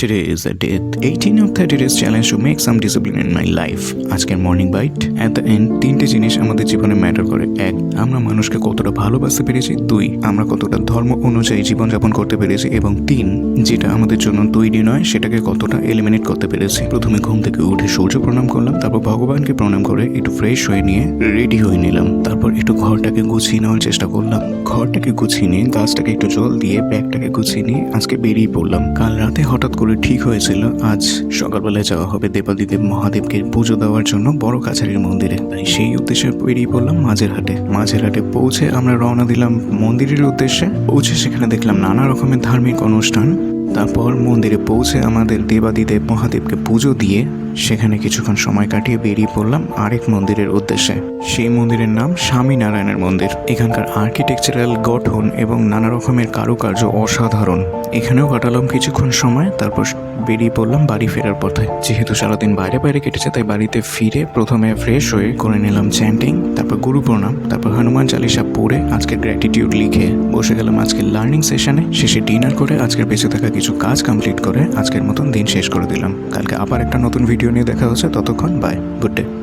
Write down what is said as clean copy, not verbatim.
Today is the day 18 of 30 days challenge to make some discipline in my life. আজকের morning bite at the end তিনটে জিনিস আমাদের জীবনে matter করে। এক, আমরা মানুষকে কতটা ভালোবাসতে পেরেছি। দুই, আমরা কতটা ধর্ম অনুযায়ী জীবনযাপন করতে পেরেছি। এবং তিন, যেটা আমাদের জন্য তৈরি নয় সেটাকে কতটা এলিমিনেট করতে পেরেছি। প্রথমে ঘুম থেকে উঠে সূর্য প্রণাম করলাম, তারপর ভগবানকে প্রণাম করে একটু ফ্রেশ হয়ে নিয়ে রেডি হয়ে নিলাম। তারপর একটু ঘরটাকে গুছিয়ে নেওয়ার চেষ্টা করলাম। ঘরটাকে গুছিয়ে নিয়ে গাছটাকে একটু জল দিয়ে ব্যাগটাকে গুছিয়ে নিয়ে আজকে বেরিয়ে পড়লাম। কাল রাতে হঠাৎ করে ঠিক হয়েছিল আজ সকালবেলায় যাওয়া হবে দেবাদিদেব মহাদেবকে পুজো দেওয়ার জন্য বড় কাছারির মন্দিরে। তাই সেই উদ্দেশ্যে বেরিয়ে পড়লাম মাঝেরহাটে। মাঝেরহাটে পৌঁছে আমরা রওনা দিলাম মন্দিরের উদ্দেশ্যে। পৌঁছে সেখানে দেখলাম নানা রকমের ধার্মিক অনুষ্ঠান। তারপর মন্দিরে পৌঁছে আমাদের দেবাদিদেব মহাদেবকে পুজো দিয়ে সেখানে কিছুক্ষণ সময় কাটিয়ে বেরিয়ে পড়লাম আরেক মন্দিরের উদ্দেশ্যে। সেই মন্দিরের নাম স্বামীনারায়ণের মন্দির। এখানকার আর্কিটেকচারাল গঠন এবং নানা রকমের কারুকার্য অসাধারণ। এখানেও কাটালাম কিছুক্ষণ সময়, তারপর বেরিয়ে পড়লাম বাড়ি ফেরার পথে। যেহেতু সারাদিন বাইরে বাইরে কেটেছে তাই বাড়িতে ফিরে প্রথমে ফ্রেশ হয়ে করে নিলাম চ্যান্টিং, তারপর গুরু প্রণাম, তারপর হনুমান চালিসা পড়ে আজকের গ্র্যাটিটিউড লিখে বসে গেলাম আজকের লার্নিং সেশনে। শেষে ডিনার করে আজকের বেঁচে থাকা কিছু কাজ কমপ্লিট করে আজকের মতন দিন শেষ করে দিলাম। কালকে আবার একটা নতুন ভিডিও নিয়ে দেখা হচ্ছে। ততক্ষণ বাই, গুড ডে।